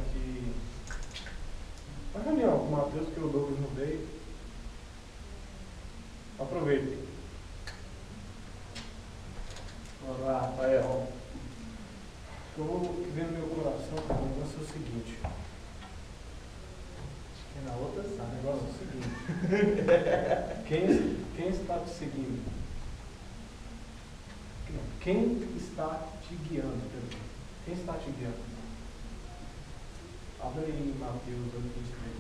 aqui. Olha ali, ó, o Mateus, que o Douglas não veio. Aproveitem. Vamos lá, Rafael. O que vem no meu coração, cara, o negócio é o seguinte. E na outra O sabe. negócio é o seguinte. Quem está te seguindo? Quem está te guiando? Quem está te guiando? Abre aí em Mateus 8, 23,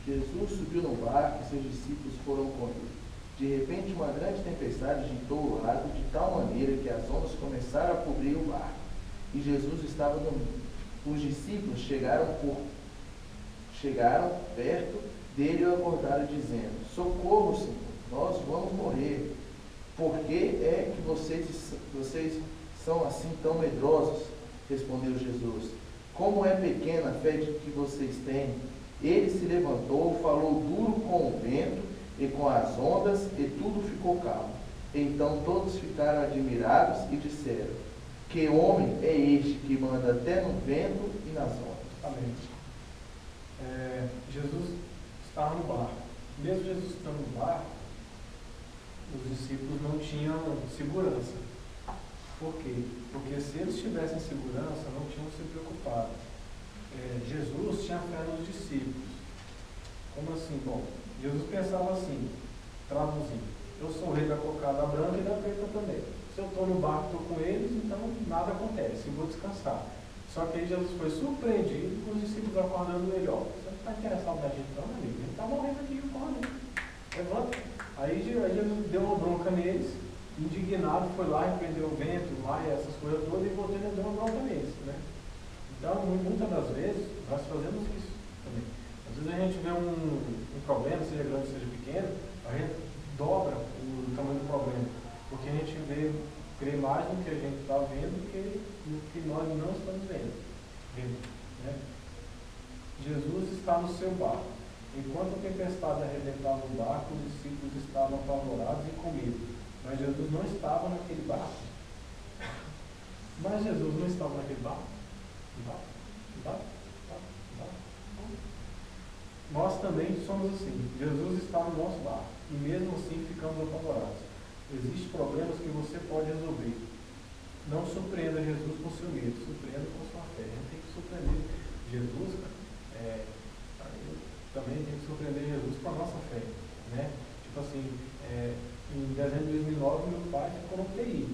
27. Jesus subiu no barco e seus discípulos foram com ele. De repente, uma grande tempestade agitou o lago de tal maneira que as ondas começaram a cobrir o barco. E Jesus estava dormindo. Os discípulos chegaram perto dele e o acordaram, dizendo: Socorro, Senhor, nós vamos morrer. Por que é que vocês são assim tão medrosos? Respondeu Jesus. Como é pequena a fé que vocês têm? Ele se levantou, falou duro com o vento e com as ondas, e tudo ficou calmo. Então todos ficaram admirados e disseram: Que homem é este que manda até no vento e nas ondas? Amém. Jesus estava no barco. Mesmo Jesus estando no barco, os discípulos não tinham segurança. Por quê? Porque se eles tivessem segurança, não tinham se preocupado. Jesus tinha fé nos discípulos. Como assim? Bom, Jesus pensava assim, traduzindo: eu sou o rei da cocada branca e da preta também. Se eu estou no barco, estou com eles, então nada acontece, eu vou descansar. Só que aí Jesus foi surpreendido com os discípulos acordando ele: ó, você não está interessado na gente não, amigo? A gente está morrendo aqui, acorda. Levanta. Aí Jesus deu uma bronca neles, indignado, foi lá, repreendeu o vento, o mar e essas coisas todas, e voltou e deu uma bronca neles, né? Então, muitas das vezes, nós fazemos isso também. Às vezes a gente vê um problema, seja grande, seja pequeno, a gente dobra o tamanho do problema, porque a gente crê mais no que a gente está vendo do que no que nós não estamos vendo, né? Jesus está no seu barco. Enquanto a tempestade arrebentava o barco, os discípulos estavam apavorados e com medo. Mas Jesus não estava naquele barco. Mas Jesus não estava naquele barco. Nós também somos assim. Jesus está no nosso barco e mesmo assim ficamos apavorados. Existem problemas que você pode resolver. Não surpreenda Jesus com seu medo, surpreenda com sua fé. A gente tem que surpreender Jesus, também tem que surpreender Jesus com a nossa fé, né? Tipo assim, em dezembro de 2009 meu pai ficou no UTI,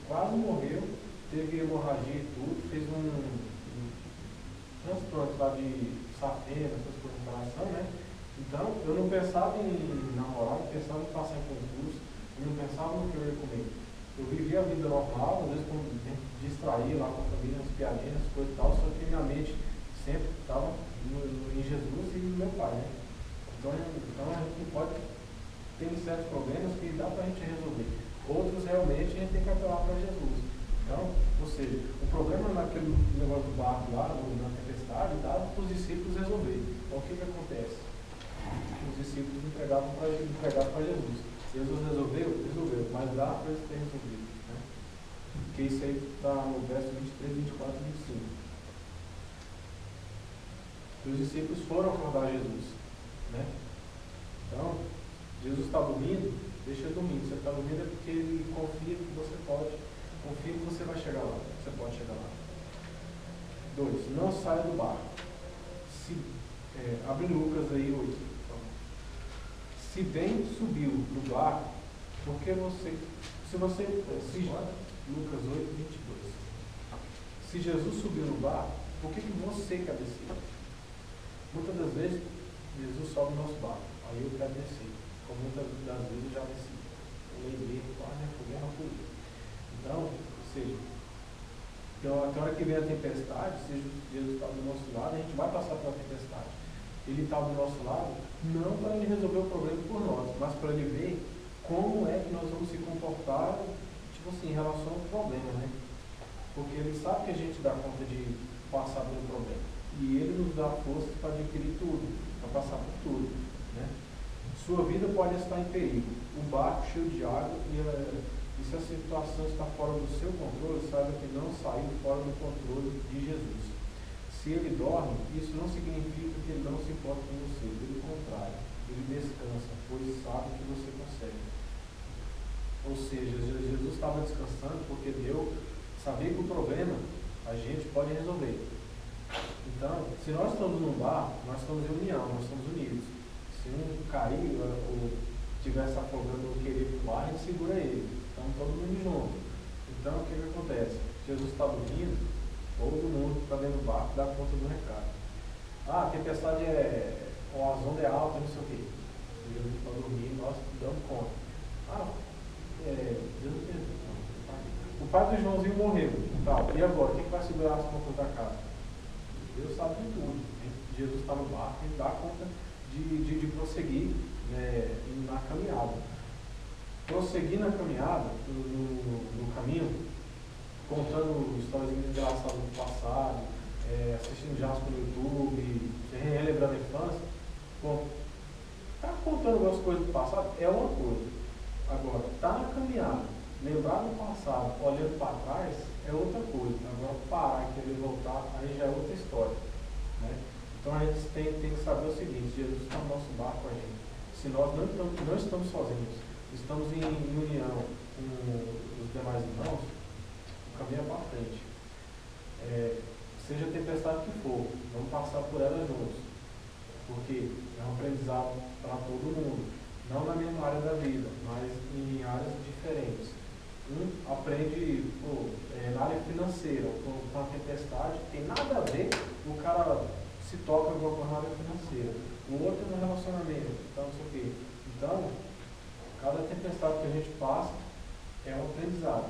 quase morreu, teve hemorragia e tudo, fez um transplante lá de safena, essas coisas no coração, né? Então, eu não pensava em namorar, não pensava em passar em concurso, eu não pensava no que eu ia comer. Eu vivia a vida normal, às vezes distraía lá com a família, as piadinhas, as coisas e tal, só que minha mente sempre estava em Jesus e no meu pai, né? Então a gente não pode ter certos problemas que dá para a gente resolver. Outros realmente a gente tem que apelar para Jesus. Então, ou seja, o problema naquele negócio do barco lá, na tempestade, dava para os discípulos resolver. Então o que acontece? Os discípulos entregavam para Jesus. Jesus resolveu, mas dá para eles terem resolvido, né? Porque isso aí está no verso 23, 24 e 25. Os discípulos foram acordar Jesus, né? Então, Jesus está dormindo, deixa ele dormir. Se ele está dormindo é porque ele confia que você pode, confia que você vai chegar lá, você pode chegar lá. 2. Não saia do barco. Abre Lucas aí 8. Se bem subiu do barco, porque Lucas 8, 22. Se Jesus subiu no barco, por que você quer descer? Muitas das vezes, Jesus sobe o nosso barco, aí eu quero descer. Como muitas das vezes eu já desci. Eu lembrei, minha fogueira. Então, ou seja, até a hora que vem a tempestade, se Jesus está do nosso lado, a gente vai passar pela tempestade. Ele está do nosso lado, não para ele resolver o problema por nós, mas para ele ver como é que nós vamos se comportar, tipo assim, em relação ao problema, né? Porque ele sabe que a gente dá conta de passar pelo problema. E ele nos dá força para adquirir tudo, para passar por tudo, né? Sua vida pode estar em perigo, o barco cheio de água, e se a situação está fora do seu controle, saiba que não saiu fora do controle de Jesus. Se ele dorme, isso não significa que ele não se importa com você. Pelo contrário, ele descansa, pois sabe que você consegue. Ou seja, Jesus estava descansando porque Deus sabia que o problema a gente pode resolver. Então, se nós estamos num bar, nós estamos em união, nós estamos unidos. Se um cair ou estiver se afogando ou querer ir para o bar, a gente segura ele. Estamos todo mundo junto. Então, o que acontece? Jesus está dormindo, todo mundo está dentro do barco dá conta do recado. Ah, a tempestade ou a onda é alta, não sei o quê. Jesus está dormindo, nós damos conta. Ah, Jesus mesmo. O pai do Joãozinho morreu. Tal. E agora? Quem vai segurar as contas da casa? Deus sabe de tudo. Né? Jesus está no barco e dá conta de prosseguir, né, na caminhada. Prosseguir na caminhada, no caminho, contando histórias engraçadas do passado, assistindo Jasper no YouTube, relembrando a infância. Bom, tá contando algumas coisas do passado é uma coisa. Agora, tá na caminhada, lembrar do passado, olhando para trás, é outra coisa. Agora, parar e querer voltar, aí já é outra história. Né? Então, a gente tem que saber o seguinte: Jesus está no nosso barco com a gente. Se nós não estamos sozinhos, estamos em união com os demais irmãos, o caminho é para frente. Seja a tempestade que for, vamos passar por ela juntos. Porque é um aprendizado para todo mundo. Não na mesma área da vida, mas em áreas diferentes. Um aprende na área financeira, com a tempestade, tem nada a ver, o cara se toca alguma coisa na área financeira. O outro no relacionamento, então não sei o quê. Então, cada tempestade que a gente passa é um aprendizado.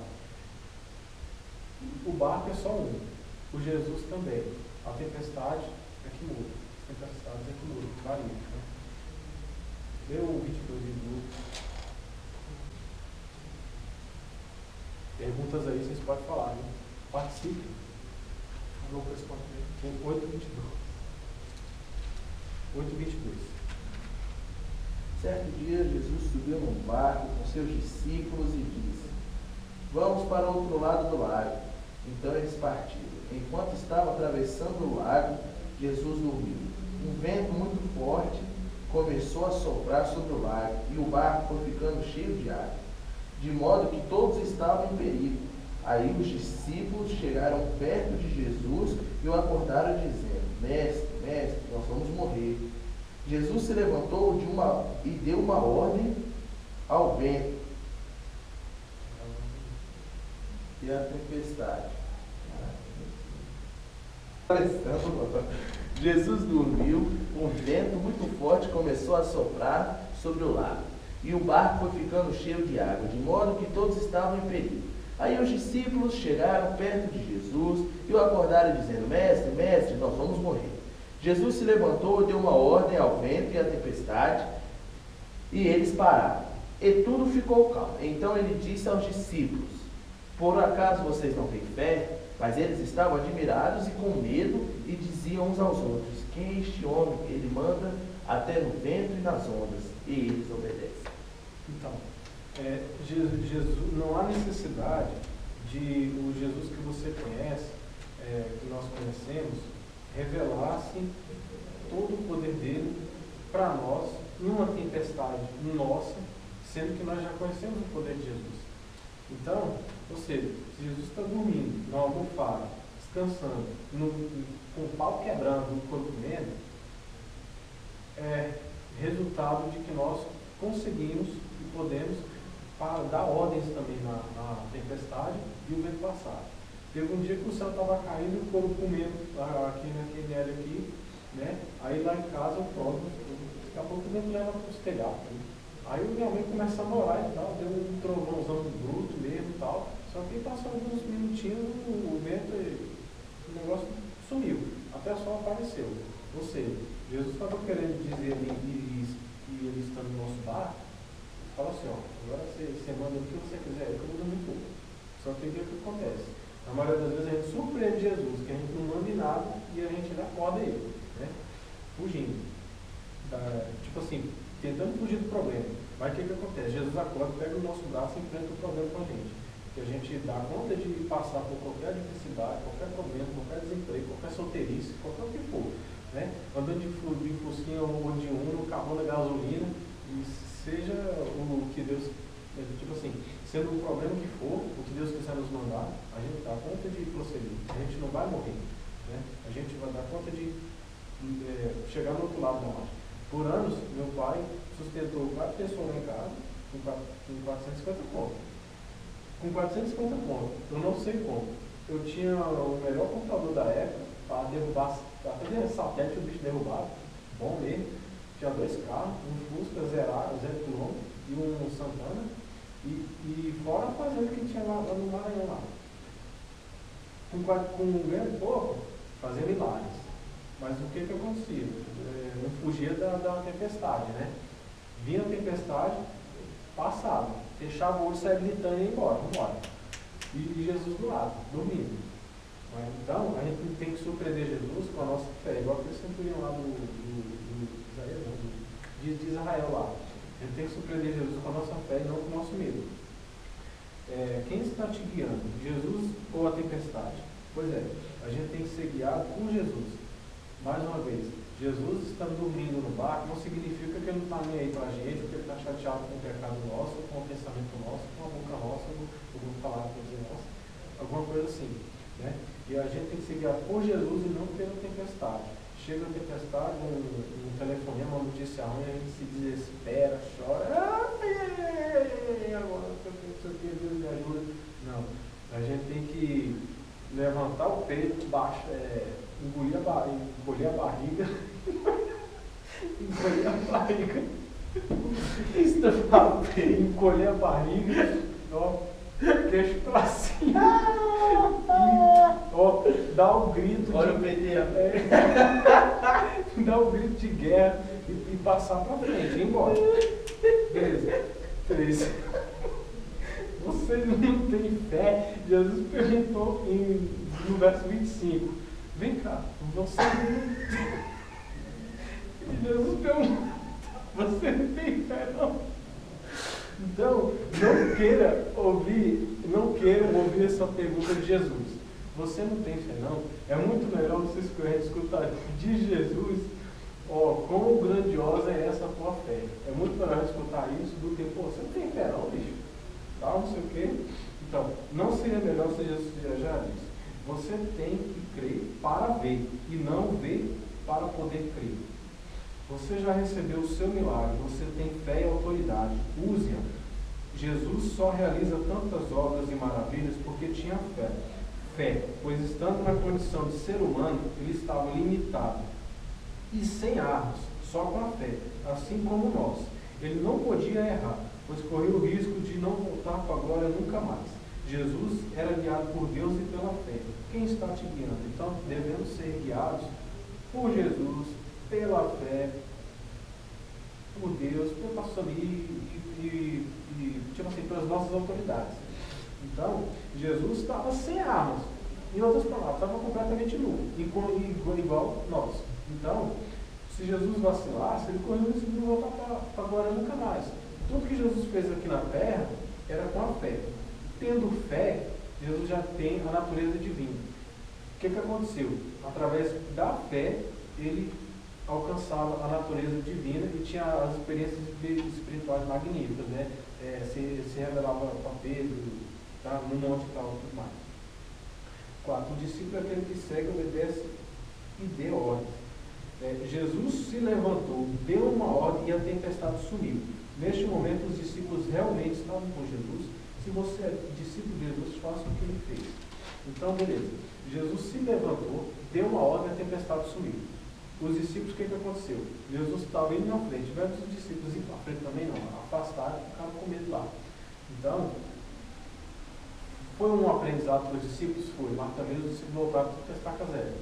O barco é só um, o Jesus também. A tempestade é que muda, as tempestades é que mudam, varia. Né? Lê o 22 e 12. Perguntas aí, vocês podem falar, né? Participe. Vou responder. 8:22. Certo dia, Jesus subiu num barco com seus discípulos e disse: Vamos para o outro lado do lago. Então eles partiram. Enquanto estavam atravessando o lago, Jesus dormiu. Um vento muito forte começou a soprar sobre o lago e o barco foi ficando cheio de água, de modo que todos estavam em perigo. Aí os discípulos chegaram perto de Jesus e o acordaram dizendo: Mestre, mestre, nós vamos morrer. Jesus se levantou e deu uma ordem ao vento e à tempestade. Jesus dormiu, um vento muito forte começou a soprar sobre o lago, e o barco foi ficando cheio de água, de modo que todos estavam em perigo. Aí os discípulos chegaram perto de Jesus e o acordaram dizendo: Mestre, mestre, nós vamos morrer. Jesus se levantou e deu uma ordem ao vento e à tempestade, e eles pararam. E tudo ficou calmo. Então ele disse aos discípulos: Por acaso vocês não têm fé? Mas eles estavam admirados e com medo e diziam uns aos outros: Quem é este homem? Ele manda até no vento e nas ondas, e eles obedecem. Então, Jesus, não há necessidade de o Jesus que você conhece, que nós conhecemos, revelasse todo o poder dele para nós numa tempestade nossa, sendo que nós já conhecemos o poder de Jesus. Então, ou seja, se Jesus está dormindo, na almofada, descansando, com o pau quebrando, o corpo comendo, é resultado de que nós conseguimos e podemos dar ordens também na tempestade e o vento passar. Teve um dia que o céu estava caindo e o couro comendo aqui naquele área aqui, né? Aí lá em casa o próprio, daqui a pouco o vento leva para os telhados. Né? Aí minha mãe começa a morar e tal, deu um trovãozão bruto mesmo e tal. Só que passou alguns minutinhos, o vento, o negócio sumiu, até o sol apareceu. Ou seja, Jesus estava querendo dizer ali, e ele está no nosso bar, fala assim: ó, agora você manda o que você quiser, eu mudo muito pouco. Só que o que acontece? Na maioria das vezes a gente surpreende Jesus, que a gente não manda em nada e a gente ainda acorda ele, né? Fugindo. Tipo assim, tentando fugir do problema. Mas o que acontece? Jesus acorda, pega o nosso braço e enfrenta o problema com a gente. Que a gente dá conta de passar por qualquer adversidade, qualquer problema, qualquer desemprego, qualquer solteirice, qualquer o que for, né? Andando de Fusquinha ou de Uno, carrão a gasolina, e seja o que Deus, tipo assim, sendo o problema que for, o que Deus quiser nos mandar, a gente dá conta de prosseguir, a gente não vai morrer, né? A gente vai dar conta de chegar no outro lado da margem. Por anos, meu pai sustentou 4 pessoas lá em casa com 450 conto. Com 450 conto, eu não sei como. Eu tinha o melhor computador da época para derrubar, para fazer satélite o bicho derrubado, bom mesmo. Tinha 2 carros, um Fusca 0 km e um Santana, e fora a fazenda que tinha lá no Maranhão lá. Com um grande pouco, fazia milagres. Mas o que acontecia? Não fugia da tempestade, né? Vinha a tempestade, passava, fechava o olho, saia gritando e ia embora, vamos embora. E Jesus do lado, dormindo. Então, a gente tem que surpreender Jesus com a nossa fé, igual aquele centurião lá de Israel lá. A gente tem que surpreender Jesus com a nossa fé e não com o nosso medo. Quem está te guiando? Jesus ou a tempestade? Pois é, a gente tem que ser guiado por Jesus. Mais uma vez, Jesus estando dormindo no barco não significa que ele não está nem aí para a gente, porque ele está chateado com o pecado nosso, com o pensamento nosso, com a boca nossa, com o falar com os nossos, alguma coisa assim, né? E a gente tem que ser guiado por Jesus e não pela tempestade. Chega a tempestade, um telefonema, uma notícia ruim, a gente se desespera, chora, agora não sei o que, Deus me ajuda. Não, a gente tem que levantar o peito, engolir a barriga, estampar o peito, encolher a barriga, queixo pra cima, e dar o grito dar o grito de guerra e passar pra frente, ir embora. Beleza. 3. Vocês não têm fé? Jesus perguntou no verso 25. Vem cá, você não... Jesus perguntou, você não tem fé não? Então, não queiram ouvir essa pergunta de Jesus. Você não tem fé não? É muito melhor você escutar de Jesus, quão grandiosa é essa tua fé. É muito melhor escutar isso do que, você não tem fé não, bicho? Tá, não sei o quê. Então, não seria melhor se Jesus já disse. Você tem que crer para ver e não ver para poder crer. Você já recebeu o seu milagre, você tem fé e autoridade, use-a. Jesus só realiza tantas obras e maravilhas porque tinha fé, pois estando na condição de ser humano, ele estava limitado e sem armas, só com a fé, assim como nós. Ele não podia errar, pois corria o risco de não voltar para a glória nunca mais. Jesus era guiado por Deus e pela fé. Quem está te guiando? Então, devemos ser guiados por Jesus, pela fé, por Deus, pelo pastor e tipo assim, pelas nossas autoridades. Então, Jesus estava sem armas. Em outras palavras, estava completamente nu, igual nós. Então, se Jesus vacilasse, ele correu o risco de não voltar para a glória nunca mais. Tudo que Jesus fez aqui na terra era com a fé. Tendo fé, Jesus já tem a natureza divina. O que aconteceu? Através da fé, ele alcançava a natureza divina e tinha as experiências espirituais magníficas, né? Se revelava para Pedro, tá? No monte e tal, tudo mais. 4. O discípulo é aquele que segue, obedece e dê ordem. Jesus se levantou, deu uma ordem e a tempestade sumiu. Neste momento, os discípulos realmente estavam com Jesus. Se você é discípulo de Jesus, faça o que ele fez. Então, beleza. Jesus se levantou, deu uma ordem e a tempestade sumiu. Os discípulos, o que aconteceu? Jesus estava indo na frente, tiveram os discípulos indo na frente também, não, afastaram e ficaram com medo lá. Então, foi um aprendizado para os discípulos? Foi, mas também os discípulos voltaram para testar a zero.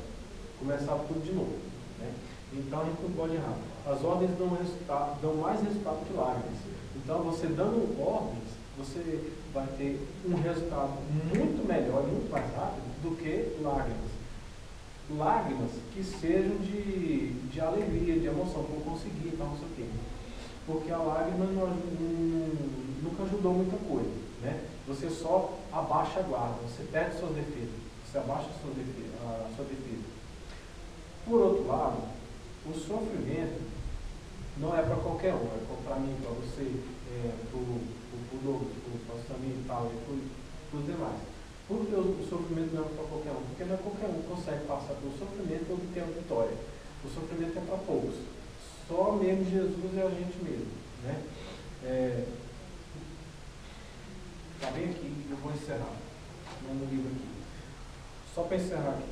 Começava tudo de novo. Né? Então, a gente não pode errar. As ordens dão mais resultado que lágrimas. Então, você dando ordens, você vai ter um resultado muito melhor e muito mais rápido do que lágrimas. Lágrimas que sejam de alegria, de emoção, por conseguir, então não sei o quê. Porque a lágrima nunca ajudou muita coisa, né? Você só abaixa a guarda, você perde suas defesas, você abaixa a sua defesa. sofrimento não é para qualquer um, é para mim, para você, para o Douglas, para o pastor e tal, e para os demais. Por que o sofrimento não é para qualquer um? Porque não é qualquer um que consegue passar pelo sofrimento e obter a vitória. O sofrimento é para poucos. Só mesmo Jesus é a gente mesmo. Né? Está bem aqui, eu vou encerrar. No livro aqui. Só para encerrar aqui.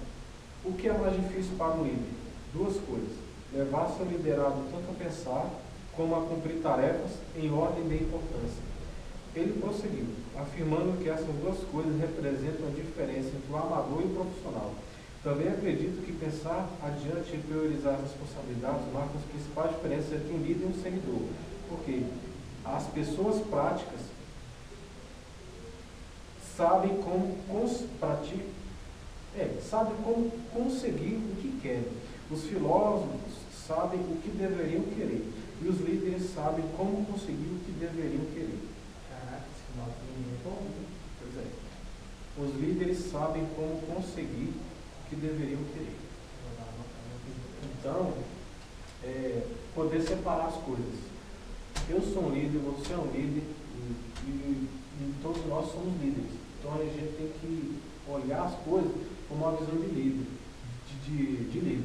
O que é mais difícil para o líder? Duas coisas. Levar seu liderado tanto a pensar como a cumprir tarefas em ordem de importância. Ele prosseguiu, afirmando que essas duas coisas representam a diferença entre o amador e o profissional. Também acredito que pensar adiante e priorizar as responsabilidades marca as principais diferenças entre um líder e um seguidor. Porque as pessoas práticas sabem como conseguir o que querem. Os filósofos sabem o que deveriam querer. E os líderes sabem como conseguir o que deveriam querer. Caraca, esse final é bom, né? Pois é. Os líderes sabem como conseguir o que deveriam querer. Então, poder separar as coisas. Eu sou um líder, você é um líder, e todos nós somos líderes. Então a gente tem que olhar as coisas com uma visão de líder, de líder.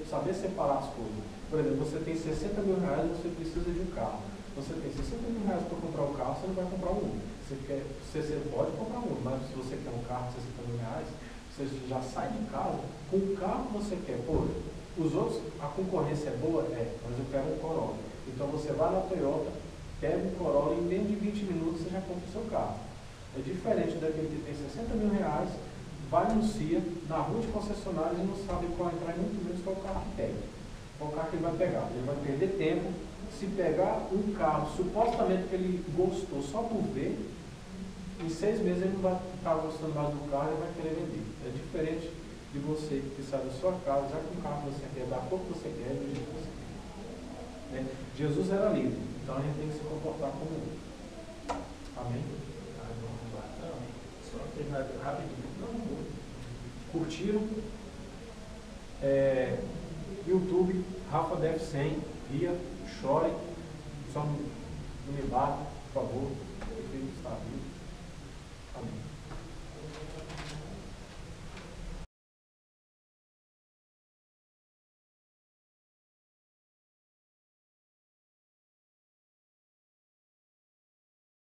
Saber separar as coisas. Por exemplo, você tem 60 mil reais e você precisa de um carro. Você tem 60 mil reais para comprar um carro, você não vai comprar um. Você pode comprar um, mas se você quer um carro de 60 mil reais, você já sai de casa com o carro que você quer. Pô, os outros, a concorrência é boa? Mas eu quero um Corolla. Então você vai na Toyota, pega um Corolla e em menos de 20 minutos você já compra o seu carro. É diferente daquele que tem 60 mil reais, vai no CIA, na rua de concessionários e não sabe qual entrar e muito menos qual carro que pega. Qual carro que ele vai pegar. Ele vai perder tempo. Se pegar um carro, supostamente que ele gostou só por ver, em 6 meses ele não vai estar gostando mais do carro e vai querer vender. É diferente de você que sai da sua casa, já com o carro que você quer, da cor que você quer, do jeito que você quer. Jesus era livre, então a gente tem que se comportar como ele. Amém? Só terminar rapidinho. Curtiram? YouTube, Rafa Def 100, ria, chore, só não me bata, por favor, eu tenho que estar vivo. Amém.